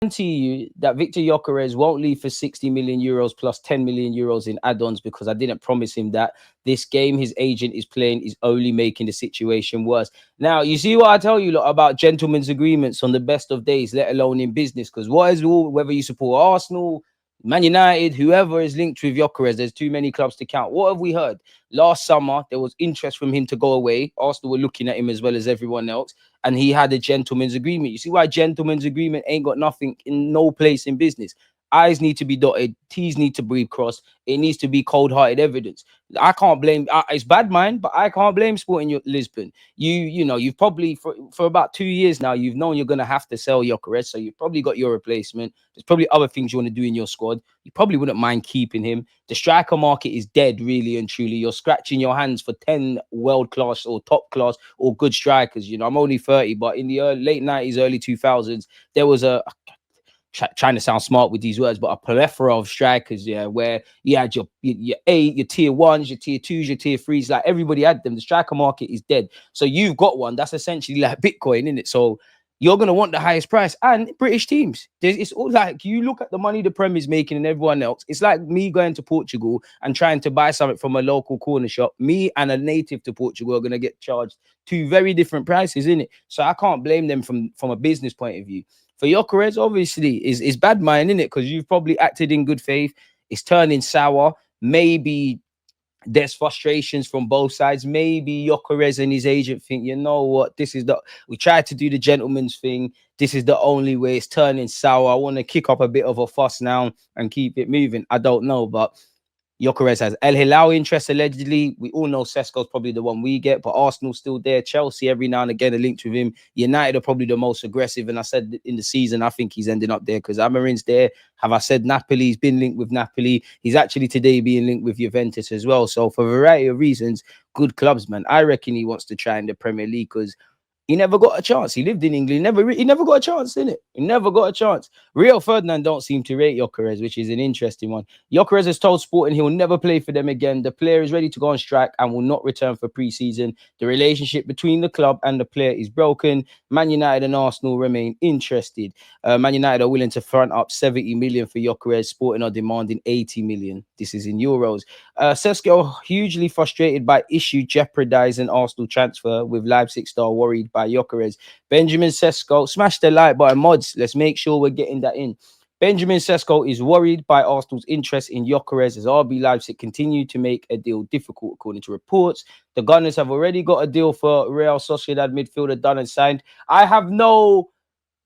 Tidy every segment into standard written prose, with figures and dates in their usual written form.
guarantee you that Viktor Gyokeres won't leave for 60 million euros plus 10 million euros in add-ons, because I didn't promise him that. This game his agent is playing is only making the situation worse. Now, you see what I tell you lot about gentlemen's agreements on the best of days, let alone in business, because what is all, whether you support Arsenal, Man United, whoever is linked with Gyokeres, there's too many clubs to count. What have we heard? Last summer, there was interest from him to go away. Arsenal were looking at him as well as everyone else, and he had a gentleman's agreement. You see why gentleman's agreement ain't got nothing in no place in business. I's need to be dotted, T's need to be crossed. It needs to be cold-hearted evidence. I can't blame. It's bad mind, but I can't blame Sporting Lisbon. You know, you've probably for about 2 years now, you've known you're gonna have to sell Gyokeres, so you've probably got your replacement. There's probably other things you want to do in your squad. You probably wouldn't mind keeping him. The striker market is dead, really and truly. You're scratching your hands for 10 world-class or top-class or good strikers. You know, I'm only 30, but in the late 90s, early 2000s, there was trying to sound smart with these words, but a plethora of strikers, yeah, where you had your tier ones, your tier twos, your tier threes, like everybody had them. The striker market is dead. So you've got one that's essentially like Bitcoin, isn't it? So you're going to want the highest price. And British teams, it's all like, you look at the money the Prem is making and everyone else. It's like me going to Portugal and trying to buy something from a local corner shop. Me and a native to Portugal are going to get charged two very different prices, isn't it? So I can't blame them from a business point of view. For Gyokeres, obviously, is bad mind, innit? Because you've probably acted in good faith. It's turning sour. Maybe there's frustrations from both sides. Maybe Gyokeres and his agent think, you know what, we tried to do the gentleman's thing. This is the only way. It's turning sour. I want to kick up a bit of a fuss now and keep it moving. I don't know, but Gyokeres has El Hilal interest allegedly. We all know Sesko's probably the one we get, but Arsenal's still there. Chelsea every now and again are linked with him. United are probably the most aggressive, and I said in the season I think he's ending up there because Amarin's there. Have I said Napoli? He's been linked with Napoli. He's actually today being linked with Juventus as well. So for a variety of reasons, good clubs, man. I reckon he wants to try in the Premier League because he never got a chance. He lived in England. He never got a chance, didn't it? He never got a chance. Rio Ferdinand don't seem to rate Gyokeres, which is an interesting one. Gyokeres has told Sporting he will never play for them again. The player is ready to go on strike and will not return for pre-season. The relationship between the club and the player is broken. Man United and Arsenal remain interested. Man United are willing to front up 70 million for Gyokeres. Sporting are demanding 80 million. This is in euros. Sesko hugely frustrated by issue jeopardizing Arsenal transfer, with Leipzig star worried by Gyokeres. Benjamin Sesko, smash the like button, mods. Let's make sure we're getting that in. Benjamin Sesko is worried by Arsenal's interest in Gyokeres as RB Leipzig continue to make a deal difficult, according to reports. The Gunners have already got a deal for Real Sociedad midfielder done and signed. I have no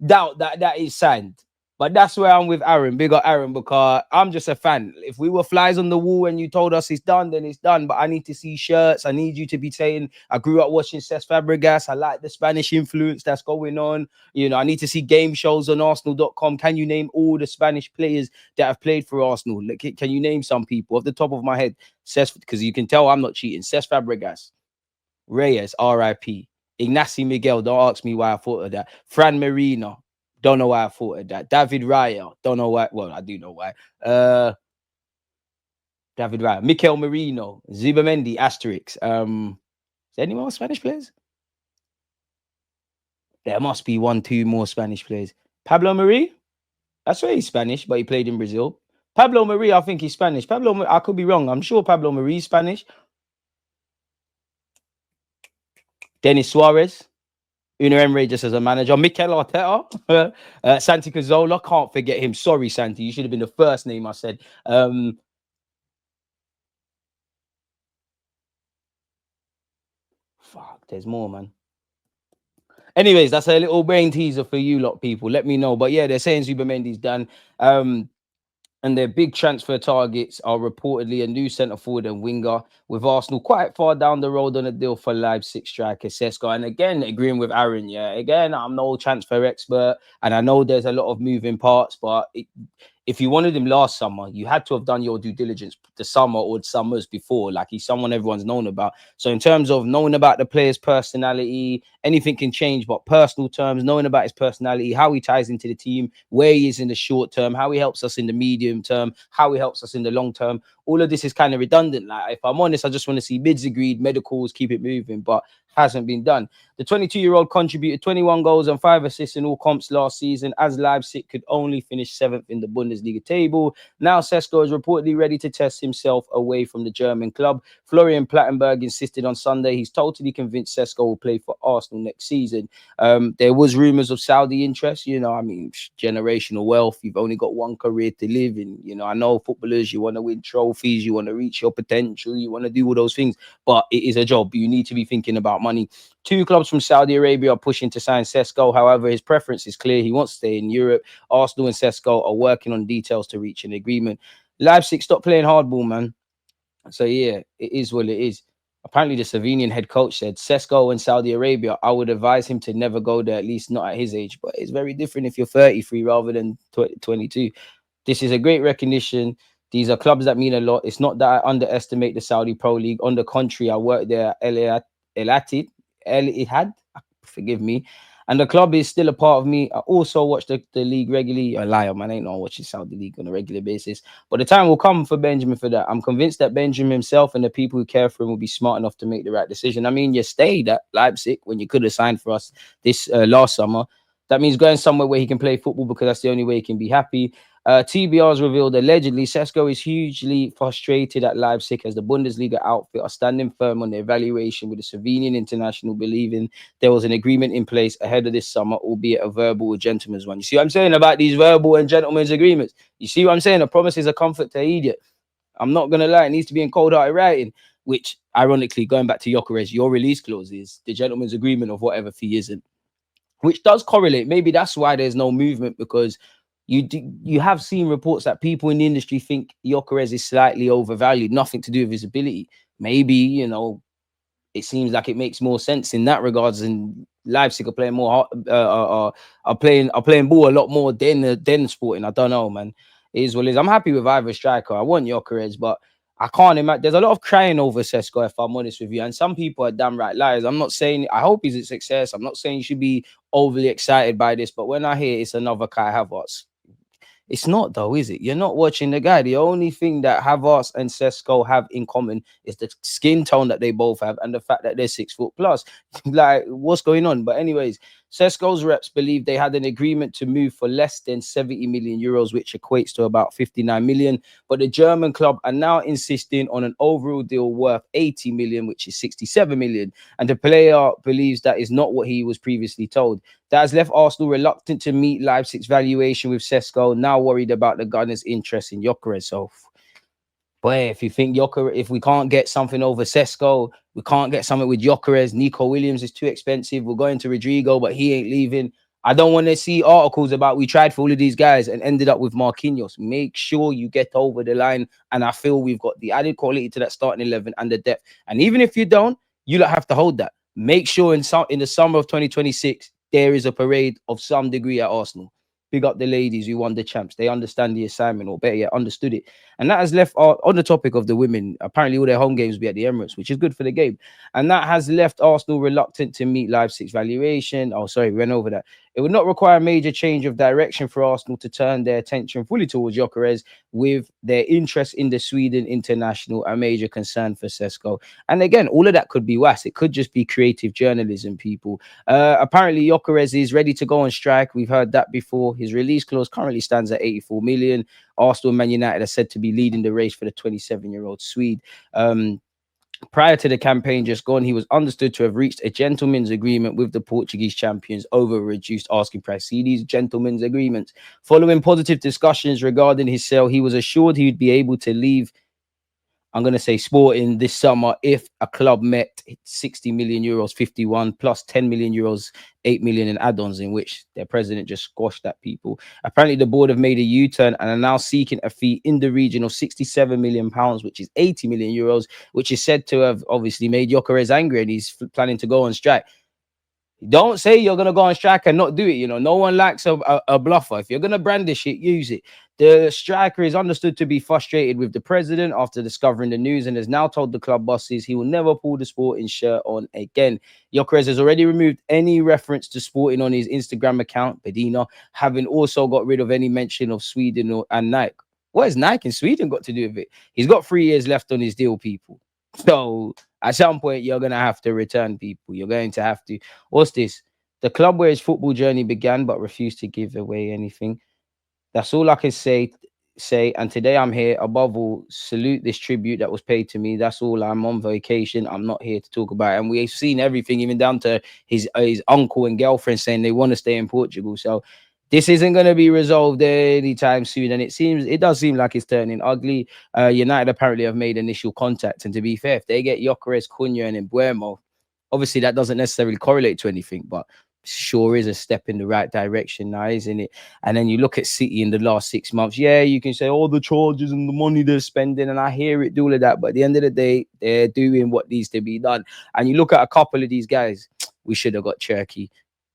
doubt that is signed. But that's where I'm with Aaron, big up Aaron, because I'm just a fan. If we were flies on the wall and you told us it's done, then it's done. But I need to see shirts. I need you to be saying, I grew up watching Cesc Fabregas. I like the Spanish influence that's going on. You know, I need to see game shows on Arsenal.com. Can you name all the Spanish players that have played for Arsenal? Can you name some people off the top of my head? Cesc, because you can tell I'm not cheating. Cesc Fabregas, Reyes, R.I.P. Ignacy Miguel, don't ask me why I thought of that. Fran Marino. Don't know why I thought of that. David Raya. Don't know why. Well, I do know why. David Raya. Mikel Marino. Zubamendi. Asterix. Is there any more Spanish players? There must be 1-2 more Spanish players. Pablo Mari? I swear he's Spanish, but he played in Brazil. Pablo Mari, I think he's Spanish. I could be wrong. I'm sure Pablo Mari is Spanish. Denis Suarez. Una Emery just as a manager. Mikel Arteta. Santi Cazorla. Can't forget him. Sorry, Santi. You should have been the first name I said. Fuck, there's more, man. Anyways, that's a little brain teaser for you lot, people. Let me know. But yeah, they're saying Zubamendi's done. And their big transfer targets are reportedly a new centre forward and winger, with Arsenal quite far down the road on a deal for Leipzig striker Sesko. And again, agreeing with Aaron, yeah. Again, I'm no transfer expert, and I know there's a lot of moving parts, but if you wanted him last summer, you had to have done your due diligence the summer or summers before. Like, he's someone everyone's known about. So in terms of knowing about the player's personality, anything can change, but personal terms, knowing about his personality, how he ties into the team, where he is in the short term, how he helps us in the medium term, how he helps us in the long term, all of this is kind of redundant. Like, if I'm honest, I just want to see bids agreed, medicals, keep it moving. But hasn't been done. The 22-year-old contributed 21 goals and 5 assists in all comps last season, as Leipzig could only finish 7th in the Bundesliga table. Now Sesko is reportedly ready to test himself away from the German club. Florian Plattenberg insisted on Sunday he's totally convinced Sesko will play for Arsenal next season. There was rumours of Saudi interest. I mean, generational wealth. You've only got one career to live in. I know footballers, you want to win trophies, you want to reach your potential, you want to do all those things, but it is a job. You need to be thinking about money. 2 clubs from Saudi Arabia are pushing to sign Sesko. However, his preference is clear. He wants to stay in Europe. Arsenal and Sesko are working on details to reach an agreement. Leipzig, stop playing hardball, man. So, yeah, it is what it is. Apparently, the Slovenian head coach said, Sesko in Saudi Arabia, I would advise him to never go there, at least not at his age. But it's very different if you're 33 rather than 22. This is a great recognition. These are clubs that mean a lot. It's not that I underestimate the Saudi Pro League. On the contrary, I worked there at El Ittihad, forgive me. And the club is still a part of me. I also watch the league regularly. A liar, man. I ain't not watching Saudi League on a regular basis. But the time will come for Benjamin for that. I'm convinced that Benjamin himself and the people who care for him will be smart enough to make the right decision. I mean, you stayed at Leipzig when you could have signed for us this last summer. That means going somewhere where he can play football, because that's the only way he can be happy. TBR's revealed allegedly Sesko is hugely frustrated at Leipzig as the Bundesliga outfit are standing firm on their evaluation, with the Slovenian international believing there was an agreement in place ahead of this summer, albeit a verbal or gentleman's one. You see what I'm saying about these verbal and gentleman's agreements? You see what I'm saying? A promise is a comfort to an idiot. I'm not going to lie. It needs to be in cold-hearted writing, which, ironically, going back to Gyokeres, your release clause is the gentleman's agreement of whatever fee isn't, which does correlate. Maybe that's why there's no movement, because you have seen reports that people in the industry think Gyokeres is slightly overvalued, nothing to do with his ability. Maybe, it seems like it makes more sense in that regards, and Leipzig are playing more are playing ball a lot more than Sporting. I don't know, man. It is what it is. I'm happy with either striker. I want Gyokeres, but I can't imagine. There's a lot of crying over Sesko, if I'm honest with you, and some people are damn right liars. I'm not saying I hope he's a success. I'm not saying you should be overly excited by this, but when I hear it's another Kai Havertz, it's not, though, is it? You're not watching the guy. The only thing that Havertz and Sesko have in common is the skin tone that they both have and the fact that they're 6 foot plus. Like, what's going on? But anyways, Sesko's reps believe they had an agreement to move for less than 70 million euros, which equates to about 59 million. But the German club are now insisting on an overall deal worth 80 million, which is 67 million. And the player believes that is not what he was previously told. That has left Arsenal reluctant to meet Leipzig's valuation with Sesko, now worried about the Gunners' interest in Gyokeres. So, boy, if you think if we can't get something over Sesko, we can't get something with Gyokeres. Nico Williams is too expensive. We're going to Rodrygo, but he ain't leaving. I don't want to see articles about we tried for all of these guys and ended up with Marquinhos. Make sure you get over the line. And I feel we've got the added quality to that starting 11 and the depth. And even if you don't, you don't have to hold that. Make sure in the summer of 2026, there is a parade of some degree at Arsenal. Big up the ladies who won the champs. They understand the assignment, or better yet, understood it. And that has left, on the topic of the women, apparently all their home games will be at the Emirates, which is good for the game. And that has left Arsenal reluctant to meet Leipzig's valuation. Oh, sorry, we went over that. It would not require a major change of direction for Arsenal to turn their attention fully towards Gyokeres, with their interest in the Sweden international a major concern for Sesko. And again, all of that could be was. It could just be creative journalism, people. Apparently, Gyokeres is ready to go on strike. We've heard that before. His release clause currently stands at 84 million. Arsenal and Man United are said to be leading the race for the 27-year-old Swede. Prior to the campaign just gone, he was understood to have reached a gentleman's agreement with the Portuguese champions over a reduced asking price. See these gentlemen's agreements. Following positive discussions regarding his sale, he was assured he would be able to leave, I'm going to say, Sporting this summer if a club met 60 million euros, 51 plus 10 million euros, 8 million in add-ons, in which their president just squashed that, people. Apparently, the board have made a U-turn and are now seeking a fee in the region of 67 million pounds, which is 80 million euros, which is said to have obviously made Gyokeres angry, and he's planning to go on strike. Don't say you're going to go on strike and not do it. No one likes a bluffer. If you're going to brandish it, use it. The striker is understood to be frustrated with the president after discovering the news and has now told the club bosses he will never pull the Sporting shirt on again. Gyokeres has already removed any reference to Sporting on his Instagram account, Bedina, having also got rid of any mention of Sweden and Nike. What has Nike and Sweden got to do with it? He's got 3 years left on his deal, people. So at some point, you're gonna have to return people. You're going to have to. What's this? The club where his football journey began, but refused to give away anything. That's all I can say. And today I'm here. Above all, salute this tribute that was paid to me. That's all. I'm on vacation. I'm not here to talk about it. And we've seen everything, even down to his uncle and girlfriend saying they want to stay in Portugal. So this isn't going to be resolved anytime soon. And it does seem like it's turning ugly. United apparently have made initial contact. And to be fair, if they get Gyökeres, Cunha, and Embuemo, obviously that doesn't necessarily correlate to anything, but sure is a step in the right direction now, isn't it? And then you look at City in the last 6 months. Yeah, you can say all the charges and the money they're spending, and I hear it, do all of that. But at the end of the day, they're doing what needs to be done. And you look at a couple of these guys, we should have got Cherky.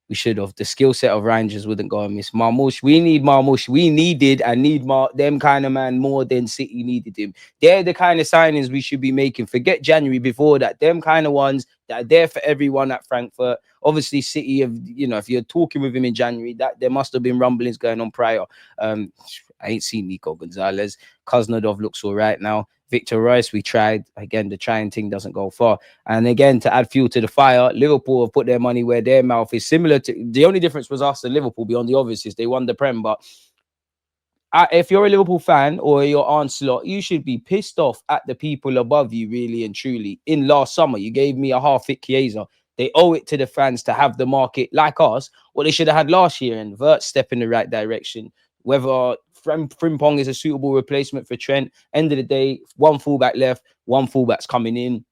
We should have. The skill set of Rangers wouldn't go and miss Marmoush. We need Marmoush. We needed and need them kind of man more than City needed him. They're the kind of signings we should be making. Forget January before that. Them kind of ones that are there for everyone at Frankfurt. Obviously, City have, if you're talking with him in January, that there must have been rumblings going on prior. I ain't seen Nico Gonzalez. Kuznetsov looks all right now. Victor Rice, we tried. Again, the trying thing doesn't go far. And again, to add fuel to the fire, Liverpool have put their money where their mouth is. Similar to, the only difference was us and Liverpool, beyond the obvious, is they won the Prem. But if you're a Liverpool fan or you're Onslaught, you should be pissed off at the people above you, really and truly. In last summer, you gave me a half-fit Chiesa. They owe it to the fans to have the market like us, what they should have had last year, and Vert step in the right direction. Whether Frimpong is a suitable replacement for Trent, end of the day, one fullback left, one fullback's coming in.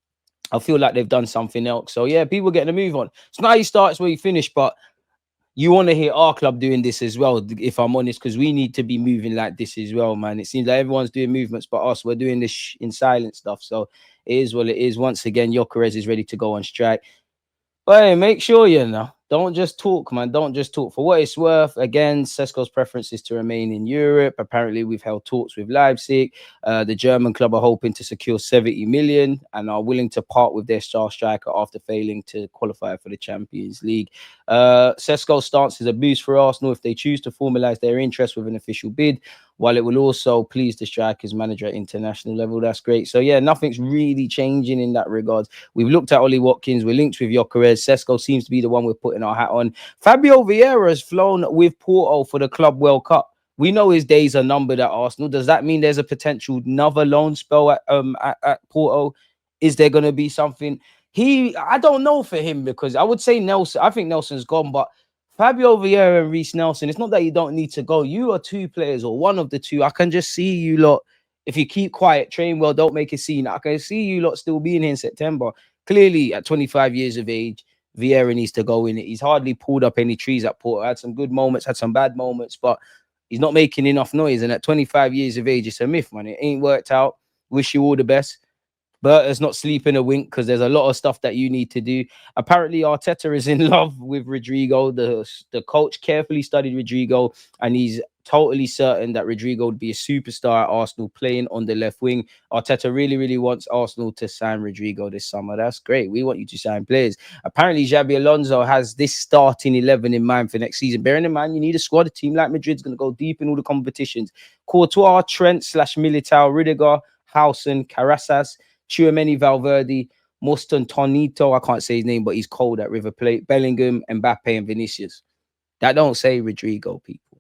I feel like they've done something else. So yeah, people getting a move on. It's not how you start, it's where you finish, but you want to hear our club doing this as well, if I'm honest, because we need to be moving like this as well, man. It seems like everyone's doing movements but us. We're doing this in silent stuff. So it is what it is. Once again, Gyökeres is ready to go on strike. But hey, make sure don't just talk, man. Don't just talk. For what it's worth, again, Sesko's preference is to remain in Europe. Apparently, we've held talks with Leipzig. The German club are hoping to secure 70 million and are willing to part with their star striker after failing to qualify for the Champions League. Sesko's stance is a boost for Arsenal if they choose to formalise their interest with an official bid, while it will also please the striker's manager at international level. That's great. So yeah, nothing's really changing in that regard. We've looked at Ollie Watkins. We're linked with Gyökeres. Sesko seems to be the one we're putting our hat on. Fabio Vieira has flown with Porto for the Club World Cup. We know his days are numbered at Arsenal. Does that mean there's a potential another loan spell at Porto? Is there going to be something? I don't know for him, because I would say Nelson. I think Nelson's gone, but Fabio Vieira and Reece Nelson, it's not that you don't need to go. You are two players or one of the two. I can just see you lot, if you keep quiet, train well, don't make a scene. I can see you lot still being here in September. Clearly, at 25 years of age, Vieira needs to go in it. He's hardly pulled up any trees at Porto. Had some good moments, had some bad moments, but he's not making enough noise. And at 25 years of age, it's a myth, man. It ain't worked out. Wish you all the best. Berta's not sleeping a wink, because there's a lot of stuff that you need to do. Apparently, Arteta is in love with Rodrygo. The coach carefully studied Rodrygo, and he's totally certain that Rodrygo would be a superstar at Arsenal playing on the left wing. Arteta really, really wants Arsenal to sign Rodrygo this summer. That's great. We want you to sign players. Apparently, Xabi Alonso has this starting 11 in mind for next season. Bearing in mind, you need a squad. A team like Madrid's going to go deep in all the competitions. Courtois, Trent / Militao, Rudiger, Howson, Carasas, Tchouameni, Valverde, Moston, Tonito, I can't say his name, but he's cold at River Plate, Bellingham, Mbappe, and Vinicius. That don't say Rodrygo, people.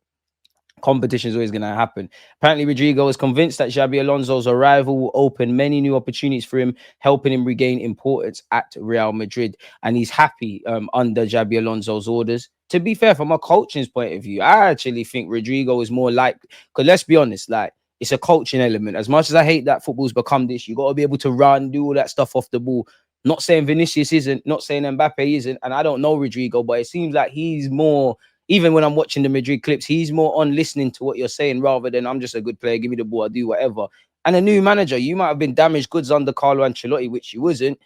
Competition is always going to happen. Apparently, Rodrygo is convinced that Xabi Alonso's arrival will open many new opportunities for him, helping him regain importance at Real Madrid. And he's happy under Xabi Alonso's orders. To be fair, from a coaching's point of view, I actually think Rodrygo is more like, because let's be honest, like, it's a coaching element. As much as I hate that football's become this, you got to be able to run, do all that stuff off the ball. Not saying Vinicius isn't, not saying Mbappe isn't, and I don't know Rodrygo, but it seems like he's more, even when I'm watching the Madrid clips, he's more on listening to what you're saying rather than I'm just a good player, give me the ball, I do whatever. And a new manager, you might have been damaged goods under Carlo Ancelotti, which you wasn't.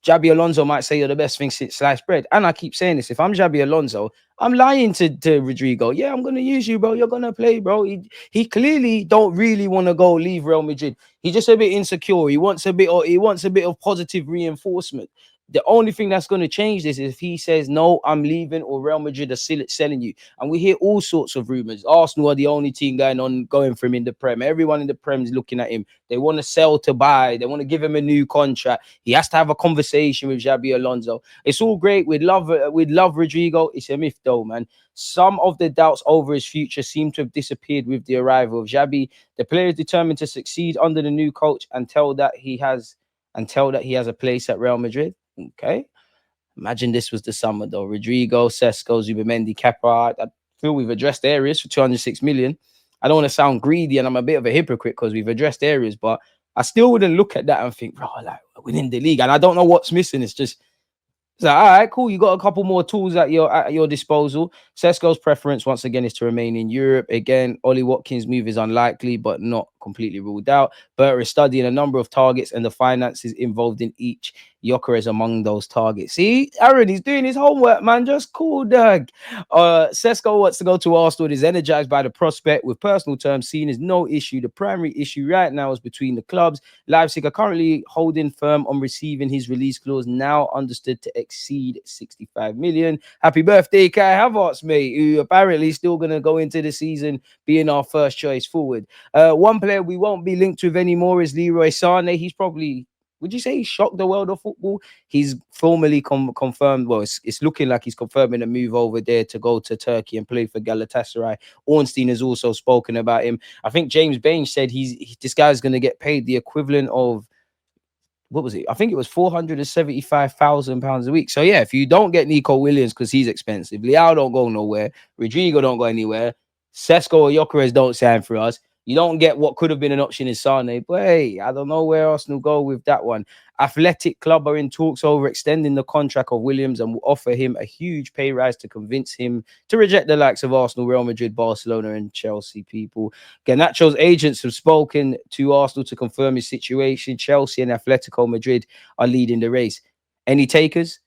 Xabi Alonso might say you're the best thing since sliced bread. And I keep saying this, if I'm Xabi Alonso, I'm lying to Rodrygo. Yeah, I'm going to use you, bro. You're going to play, bro. He clearly don't really want to go leave Real Madrid. He's just a bit insecure. He wants a bit of positive reinforcement. The only thing that's going to change this is if he says, no, I'm leaving, or Real Madrid are still selling you. And we hear all sorts of rumors. Arsenal are the only team going for him in the Prem. Everyone in the Prem is looking at him. They want to sell to buy. They want to give him a new contract. He has to have a conversation with Xabi Alonso. It's all great. We'd love Rodrygo. It's a myth though, man. Some of the doubts over his future seem to have disappeared with the arrival of Xabi. The player is determined to succeed under the new coach and tell that he has a place at Real Madrid. Okay. Imagine this was the summer though. Rodrygo, Sesko, Zubamendi, Kepa. I feel we've addressed areas for 206 million. I don't want to sound greedy and I'm a bit of a hypocrite because we've addressed areas, but I still wouldn't look at that and think, bro, like we're in the league. And I don't know what's missing. It's like, all right, cool. You got a couple more tools at your disposal. Sesko's preference, once again, is to remain in Europe. Again, Ollie Watkins' move is unlikely, but not completely ruled out. Berta is studying a number of targets and the finances involved in each. Gyokeres among those targets. See, Aaron, he's doing his homework, man. Just cool, Doug. Sesko wants to go to Arsenal. Is energized by the prospect. With personal terms seen as no issue. The primary issue right now is between the clubs. Leipzig are currently holding firm on receiving his release clause, now understood to exceed 65 million. Happy birthday, Kai Havertz, mate, who apparently still going to go into the season being our first choice forward. One player we won't be linked with anymore is Leroy Sané. He's probably, would you say he shocked the world of football? He's formally confirmed. Well, it's looking like he's confirming a move over there to go to Turkey and play for Galatasaray. Ornstein has also spoken about him. I think James Baines said this guy's going to get paid the equivalent of, what was it? I think it was £475,000 a week. So yeah, if you don't get Nico Williams because he's expensive, Leao don't go nowhere, Rodrygo don't go anywhere, Sesko or Gyokeres don't sign for us, you don't get what could have been an option in Sane. But hey, I don't know where Arsenal go with that one. Athletic Club are in talks over extending the contract of Williams and will offer him a huge pay rise to convince him to reject the likes of Arsenal, Real Madrid, Barcelona, and Chelsea. People. Garnacho's agents have spoken to Arsenal to confirm his situation. Chelsea and Atletico Madrid are leading the race. Any takers?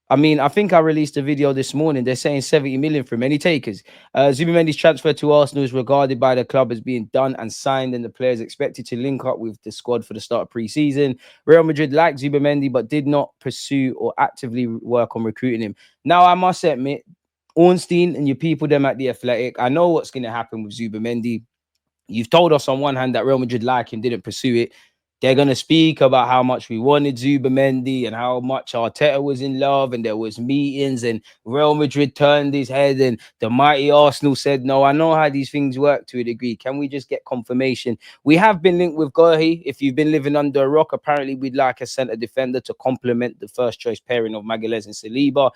I mean, I think I released a video this morning. They're saying 70 million for many takers. Zubamendi's transfer to Arsenal is regarded by the club as being done and signed, and the player is expected to link up with the squad for the start of pre-season. Real Madrid liked Zubamendi, but did not pursue or actively work on recruiting him. Now, I must admit, Ornstein and your people, them at the Athletic, I know what's going to happen with Zubamendi. You've told us on one hand that Real Madrid like him, didn't pursue it. They're going to speak about how much we wanted Zubamendi and how much Arteta was in love and there was meetings and Real Madrid turned his head and the mighty Arsenal said no. I know how these things work to a degree. Can we just get confirmation? We have been linked with Gohi. If you've been living under a rock, apparently we'd like a centre defender to complement the first choice pairing of Magalhaes and Saliba.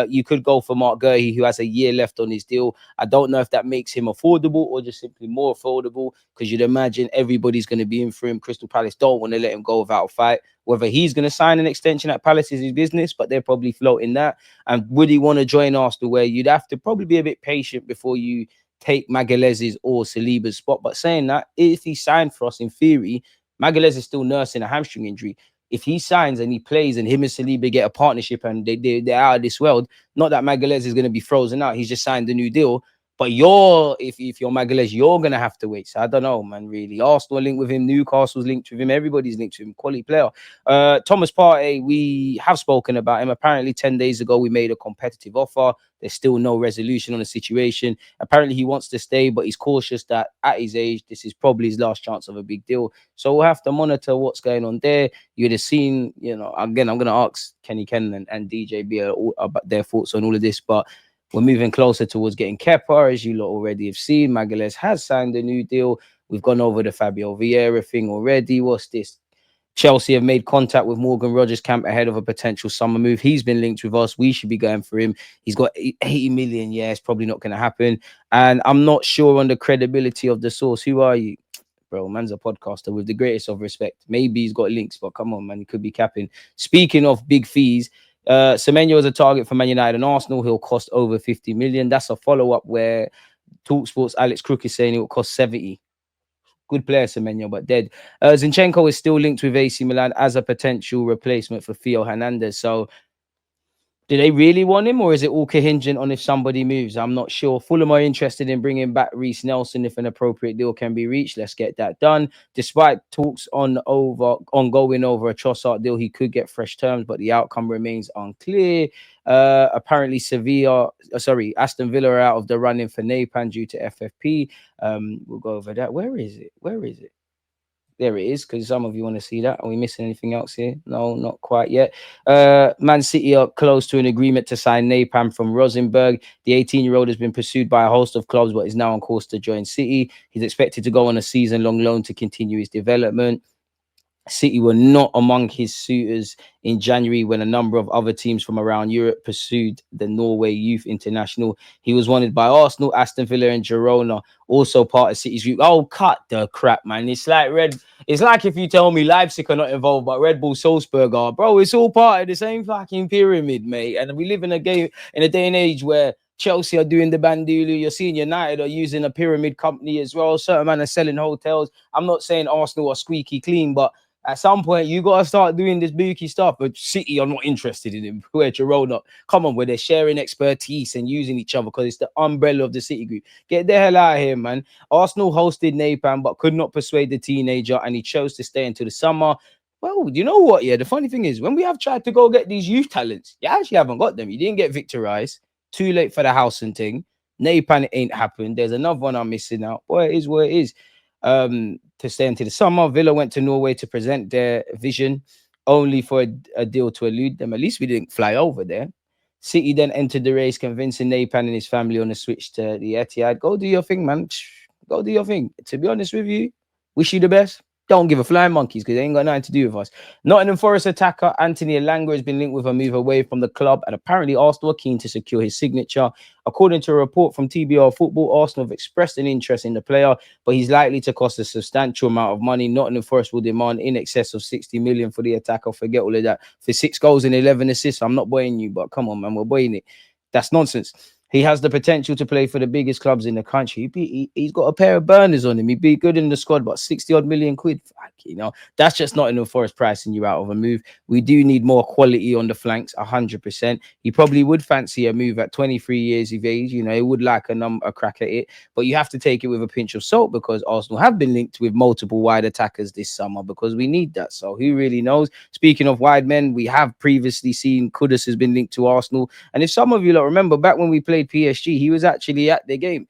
You could go for Mark Gohi, who has a year left on his deal. I don't know if that makes him affordable or just simply more affordable, because you'd imagine everybody's going to be in for him. Crystal Palace don't want to let him go without a fight. Whether he's going to sign an extension at Palace is his business, but they're probably floating that. And would he want to join Arsenal, where you'd have to probably be a bit patient before you take Magalhaes' or Saliba's spot? But saying that, if he signed for us, in theory, Magalhaes is still nursing a hamstring injury. If he signs and he plays and him and Saliba get a partnership and they're out of this world, not that Magalhaes is going to be frozen out. He's just signed a new deal. But if you're Magalhaes, you're going to have to wait. So I don't know, man, really. Arsenal linked with him. Newcastle's linked with him. Everybody's linked with him. Quality player. Thomas Partey, we have spoken about him. Apparently 10 days ago, we made a competitive offer. There's still no resolution on the situation. Apparently he wants to stay, but he's cautious that at his age, this is probably his last chance of a big deal. So we'll have to monitor what's going on there. You'd have seen, again, I'm going to ask Kenny Ken and DJ B about their thoughts on all of this, but we're moving closer towards getting Kepa, as you lot already have seen. Magalhaes has signed a new deal. We've gone over the Fabio Vieira thing already. What's this? Chelsea have made contact with Morgan Rogers' camp ahead of a potential summer move. He's been linked with us. We should be going for him. He's got 80 million. Yeah, it's probably not going to happen. And I'm not sure on the credibility of the source. Who are you? Bro, man's a podcaster with the greatest of respect. Maybe he's got links, but come on, man, he could be capping. Speaking of big fees, Semenyo is a target for Man United and Arsenal. He'll cost over 50 million. That's a follow-up where TalkSports Alex Crook is saying it will cost 70. Good player, Semenyo, but dead. Zinchenko is still linked with AC Milan as a potential replacement for Theo Hernandez. So Do they really want him, or is it all contingent on if somebody moves? I'm not sure. Fulham are interested in bringing back Reece Nelson if an appropriate deal can be reached. Let's get that done. Despite talks ongoing over a Trossard deal, he could get fresh terms, but the outcome remains unclear. Apparently, Aston Villa are out of the running for Napan due to FFP. We'll go over that. Where is it? Where is it? There it is, because some of you want to see that. Are we missing anything else here? No, not quite yet. Man City are close to an agreement to sign Napam from Rosenborg. The 18-year-old has been pursued by a host of clubs, but is now on course to join City. He's expected to go on a season-long loan to continue his development. City were not among his suitors in January when a number of other teams from around Europe pursued the Norway youth international. He was wanted by Arsenal, Aston Villa, and Girona, also part of City's group. Oh, cut the crap, man. It's like if you tell me Leipzig are not involved, but Red Bull Salzburg are. Bro, it's all part of the same fucking pyramid, mate. And we live in a day and age where Chelsea are doing the Bandulu. You're seeing United are using a pyramid company as well. Certain man are selling hotels. I'm not saying Arsenal are squeaky clean, but at some point, you got to start doing this bookie stuff. But City are not interested in him. Where Girona, come on, where they're sharing expertise and using each other because it's the umbrella of the City group. Get the hell out of here, man. Arsenal hosted Napam, but could not persuade the teenager, and he chose to stay until the summer. Well, you know what? Yeah, the funny thing is, when we have tried to go get these youth talents, you actually haven't got them. You didn't get Victor Rice. Too late for the house and thing. Napam ain't happened. There's another one I'm missing out. Boy, it is what it is. To stay until the summer. Villa went to Norway to present their vision, only for a deal to elude them. At least we didn't fly over there. City then entered the race, convincing Napan and his family on a switch to the Etihad. Go do your thing, man. Go do your thing. To be honest with you, wish you the best. Don't give a flying monkeys because they ain't got nothing to do with us. Nottingham Forest attacker Anthony Elanga has been linked with a move away from the club, and apparently Arsenal are keen to secure his signature. According to a report from TBR Football, Arsenal have expressed an interest in the player, but he's likely to cost a substantial amount of money. Nottingham Forest will demand in excess of 60 million for the attacker. Forget all of that. For 6 goals and 11 assists, I'm not buying you, but come on, man, we're buying it. That's nonsense. He has the potential to play for the biggest clubs in the country. He's got a pair of burners on him. He'd be good in the squad, but 60 odd million quid. Fuck, you know, that's just not enough for us pricing you out of a move. We do need more quality on the flanks, 100%. He probably would fancy a move at 23 years of age. You know, he would like a crack at it, but you have to take it with a pinch of salt because Arsenal have been linked with multiple wide attackers this summer because we need that. So who really knows? Speaking of wide men, we have previously seen Kudus has been linked to Arsenal. And if some of you remember back when we played PSG, he was actually at the game.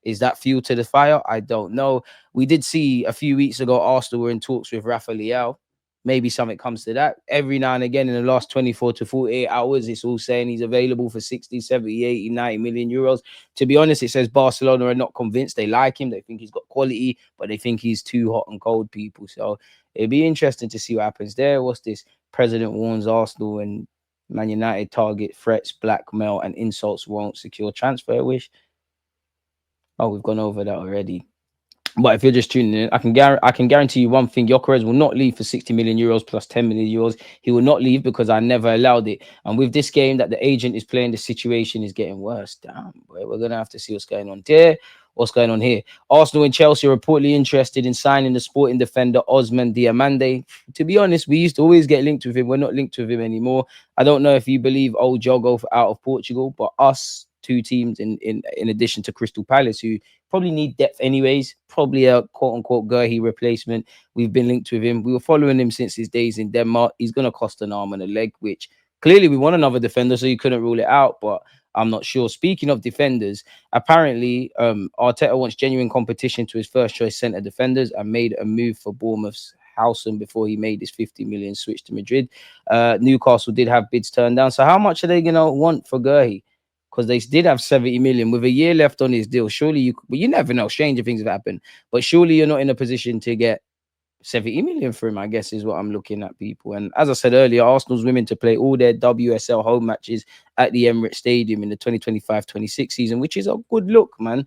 Is that fuel to the fire? I don't know. We did see a few weeks ago Arsenal were in talks with Rafa Leao. Maybe something comes to that. Every now and again in the last 24 to 48 hours, it's all saying he's available for 60, 70, 80, 90 million euros. To be honest, it says Barcelona are not convinced. They like him. They think he's got quality, but they think he's too hot and cold, people. So it'd be interesting to see what happens there. What's this? President warns Arsenal and Man United target threats, blackmail, and insults won't secure transfer wish. Oh, we've gone over that already. But if you're just tuning in, I can guarantee you one thing: Gyokeres will not leave for 60 million euros plus 10 million euros. He will not leave because I never allowed it. And with this game that the agent is playing, the situation is getting worse. Damn, boy, we're gonna have to see what's going on there. What's going on here? Arsenal and Chelsea are reportedly interested in signing the Sporting defender Osman Diamande. To be honest, we used to always get linked with him. We're not linked with him anymore. I don't know if you believe old Jogo out of Portugal, but us two teams in addition to Crystal Palace, who probably need depth anyways, probably a quote-unquote Gurhey replacement. We've been linked with him. We were following him since his days in Denmark. He's going to cost an arm and a leg, which clearly we want another defender, so you couldn't rule it out, but I'm not sure. Speaking of defenders, apparently Arteta wants genuine competition to his first-choice centre defenders and made a move for Bournemouth's Howson before he made his 50 million switch to Madrid. Newcastle did have bids turned down. So how much are they going to want for Gurhey? Because they did have 70 million with a year left on his deal. Surely you never know. Stranger things have happened. But surely you're not in a position to get 70 million for him, I guess, is what I'm looking at, people. And as I said earlier, Arsenal's willing to play all their WSL home matches at the Emirates Stadium in the 2025-26 season, which is a good look, man.